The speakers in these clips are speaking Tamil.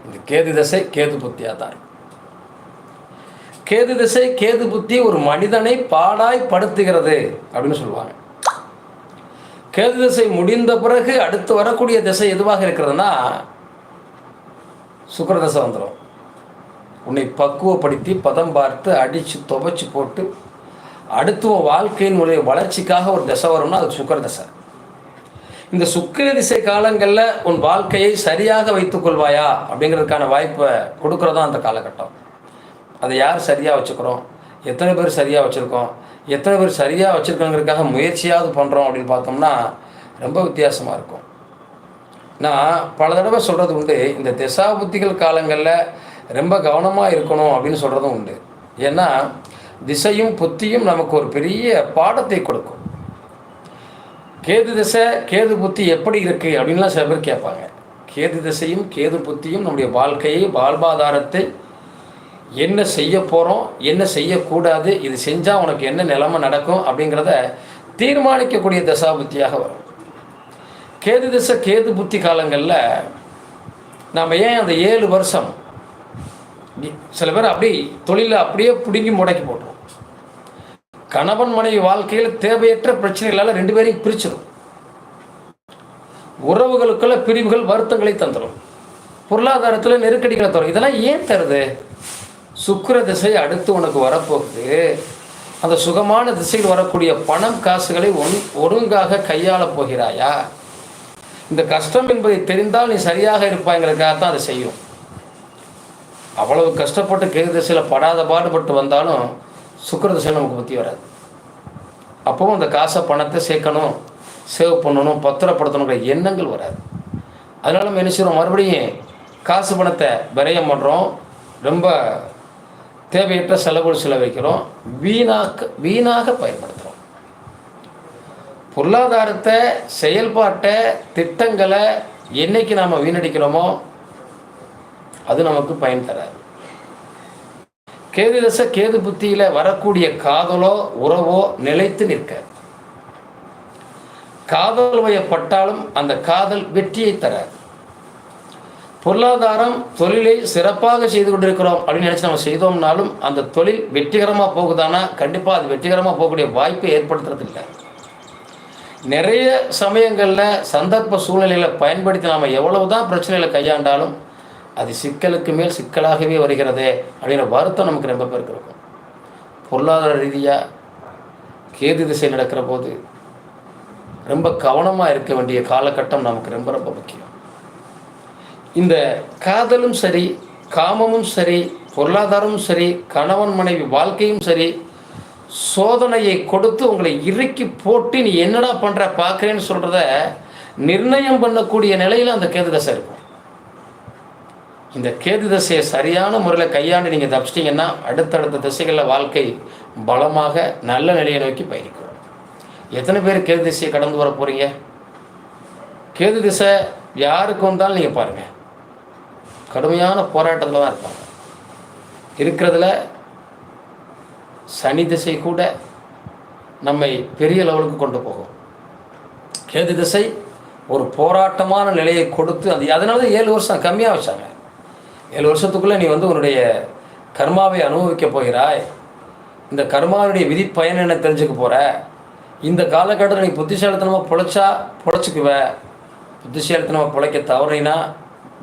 இந்த கேது திசை கேது புத்தியாக தான் இருக்கும். கேது திசை கேது புத்தி ஒரு மனிதனை பாடாய் படுத்துகிறது அப்படின்னு சொல்லுவாங்க. கேது திசை முடிந்த பிறகு அடுத்து வரக்கூடிய திசை எதுவாக இருக்கிறதுனா சுக்கிர திசை வந்துடும். உன்னை பக்குவப்படுத்தி பதம் பார்த்து அடித்து துவைச்சி போட்டு அடுத்து வாழ்க்கையினுடைய வளர்ச்சிக்காக ஒரு திசை வரும்னா அது சுக்கிர திசை. இந்த சுக்கிர திசை காலங்களில் உன் வாழ்க்கையை சரியாக வைத்துக்கொள்வாயா அப்படிங்கிறதுக்கான வாய்ப்பை கொடுக்குறதா அந்த காலகட்டம். அதை யார் சரியாக வச்சுக்கிறோம், எத்தனை பேர் சரியாக வச்சுருக்கோம், எத்தனை பேர் சரியாக வச்சுருக்கோங்கிறதுக்காக முயற்சியாவது பண்ணுறோம் அப்படின்னு பார்த்தோம்னா ரொம்ப வித்தியாசமாக இருக்கும். நான் பல தடவை சொல்கிறது உண்டு, இந்த திசா புத்திகள் காலங்களில் ரொம்ப கவனமாக இருக்கணும் அப்படின்னு சொல்கிறதும் உண்டு. ஏன்னா திசையும் புத்தியும் நமக்கு ஒரு பெரிய பாடத்தை கொடுக்கும். கேது திசை கேது புத்தி எப்படி இருக்குது அப்படின்லாம் சில பேர் கேட்பாங்க. கேது திசையும் கேது புத்தியும் நம்முடைய வாழ்க்கையை வாழ்வாதாரத்தை என்ன செய்ய போகிறோம், என்ன செய்யக்கூடாது, இது செஞ்சால் உனக்கு என்ன நிலைமை நடக்கும் அப்படிங்கிறத தீர்மானிக்கக்கூடிய தசாபுத்தியாக வரும். கேது திசை கேது புத்தி காலங்களில் நாம் ஏன் அந்த 7 வருஷம் சில பேர் அப்படி தொழிலில் அப்படியே பிடுங்கி முடக்கி போட்டுரும். கணவன் மனைவி வாழ்க்கையில் தேவையற்ற பிரச்சனைகளால் 2 பேரையும் பிரிச்சிடும். உறவுகளுக்குள்ள பிரிவுகள் வருத்தங்களை தந்துடும். பொருளாதாரத்தில் நெருக்கடிகளை தரும். இதெல்லாம் ஏன் தருது? சுக்கிர திசை அடுத்து உனக்கு வரப்போகுது. அந்த சுகமான திசையில் வரக்கூடிய பணம் காசுகளை ஒழுங்காக கையாளப் போகிறாயா? இந்த கஷ்டம் என்பதை தெரிந்தால் நீ சரியாக இருப்பாய்ங்கிறதுக்காகத்தான் அதை செய்யும். அவ்வளவு கஷ்டப்பட்டு கேது திசையில் படாத பாடுபட்டு வந்தாலும் சுக்கிர திசையில் நமக்கு புத்தி வராது. அப்போவும் அந்த காசை பணத்தை சேர்க்கணும், சேவ் பண்ணணும், பத்திரப்படுத்தணுங்கிற எண்ணங்கள் வராது. அதனால நம்ம என்ன செய்கிறோம், மறுபடியும் காசு பணத்தை விரயம் பண்ணுறோம், ரொம்ப தேவையற்ற செலவுகள் வைக்கிறோம், வீணாக பயன்படுத்துகிறோம். பொருளாதாரத்தை, செயல்பாட்டை, திட்டங்களை என்னைக்கு நாம் வீணடிக்கிறோமோ அது நமக்கு பயன் தராது. கேது தசை கேது புத்தியில் வரக்கூடிய காதலோ உறவோ நிலைத்து நிற்க. காதல் வயப்பட்டாலும் அந்த காதல் வெற்றியை தராது. பொருளாதாரம் தொழிலை சிறப்பாக செய்து கொண்டிருக்கிறோம் அப்படின்னு நினச்சி நம்ம செய்தோம்னாலும் அந்த தொழில் வெற்றிகரமாக போகுதானா? கண்டிப்பாக அது வெற்றிகரமாக போகக்கூடிய வாய்ப்பை ஏற்படுத்துறது இல்லை. நிறைய சமயங்களில் சந்தர்ப்ப சூழ்நிலைகளை பயன்படுத்தி நாம் எவ்வளவு தான் பிரச்சனைகளை கையாண்டாலும் அது சிக்கலுக்கு மேல் சிக்கலாகவே வருகிறதே அப்படிங்கிற வருத்தம் நமக்கு ரொம்ப பேருக்கு இருக்கும். பொருளாதார ரீதியாக கேது திசை நடக்கிற போது ரொம்ப கவனமாக இருக்க வேண்டிய காலகட்டம் நமக்கு ரொம்ப ரொம்ப முக்கியம். இந்த காதலும் சரி, காமமும் சரி, பொருளாதாரமும் சரி, கணவன் மனைவி வாழ்க்கையும் சரி, சோதனையை கொடுத்து உங்களை இறுக்கி போட்டு நீ என்னடா பண்ணுற பார்க்குறேன்னு சொல்கிறத நிர்ணயம் பண்ணக்கூடிய நிலையில் அந்த கேது தசை இருக்கும். இந்த கேது தசையை சரியான முறையில் கையாண்டு நீங்கள் தப்பிச்சிட்டிங்கன்னா அடுத்தடுத்த திசைகளில் வாழ்க்கை பலமாக நல்ல நிலையை நோக்கி பயணிக்கும். எத்தனை பேர் கேது திசையை கடந்து வர போகிறீங்க? கேது திசை யாருக்கு வந்தாலும் நீங்கள் பாருங்கள், கடுமையான போராட்டத்தில் தான் இருப்பாங்க. இருக்கிறதுல சனி திசை கூட நம்மை பெரிய லெவலுக்கு கொண்டு போகும். கேது திசை ஒரு போராட்டமான நிலையை கொடுத்து அதனால தான் 7 வருஷம் கம்மியாக வச்சாங்க. 7 வருஷத்துக்குள்ளே நீ உன்னுடைய கர்மாவை அனுபவிக்க போகிறாய். இந்த கர்மாவுடைய விதி பயன் என்ன தெரிஞ்சுக்க போகிற. இந்த காலகட்டத்தில் நீ புத்திசாலித்தனமாக பொழைச்சா பொழைச்சிக்குவ, புத்திசாலித்தனமாக பிழைக்க தவறினா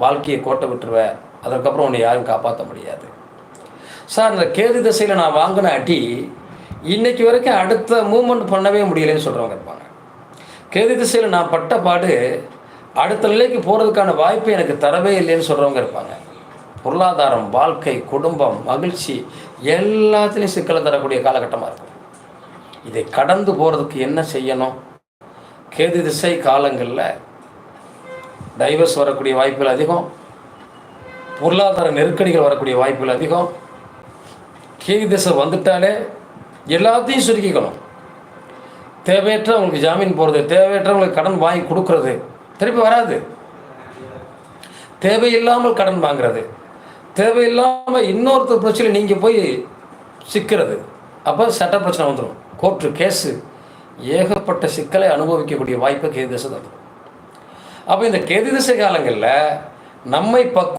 வாழ்க்கையை கோட்டை விட்டுருவ. அதுக்கப்புறம் உன்னை யாரும் காப்பாற்ற முடியாது. சார், இந்த கேது திசையில் நான் வாங்கின அடி இன்றைக்கி வரைக்கும் அடுத்த மூமெண்ட் பண்ணவே முடியலைன்னு சொல்கிறவங்க இருப்பாங்க. கேது திசையில் நான் பட்ட பாடு அடுத்த நிலைக்கு போகிறதுக்கான வாய்ப்பை எனக்கு தரவே இல்லைன்னு சொல்கிறவங்க இருப்பாங்க. பொருளாதாரம், வாழ்க்கை, குடும்பம், மகிழ்ச்சி எல்லாத்துலேயும் சிக்கலை தரக்கூடிய காலகட்டமாக இருக்கும். இதை கடந்து போகிறதுக்கு என்ன செய்யணும்? கேது திசை காலங்களில் டைவர்ஸ் வரக்கூடிய வாய்ப்புகள் அதிகம், பொருளாதார நெருக்கடிகள் வரக்கூடிய வாய்ப்புகள் அதிகம். கேது திசை வந்துட்டாலே எல்லாத்தையும் சுருக்கிக்கணும். தேவையற்றவங்களுக்கு ஜாமீன் போகிறது, தேவையற்றவங்களுக்கு கடன் வாங்கி கொடுக்கறது திருப்பி வராது. தேவையில்லாமல் கடன் வாங்குறது, தேவையில்லாமல் இன்னொருத்தர் பிரச்சனை நீங்கள் போய் சிக்கிறது, அப்போ சட்ட பிரச்சனை வந்துடும், கோர்ட்டு கேஸு, ஏகப்பட்ட சிக்கலை அனுபவிக்கக்கூடிய வாய்ப்பை கேது திசை தரும். அப்போ இந்த கேது திசை காலங்களில் நம்மை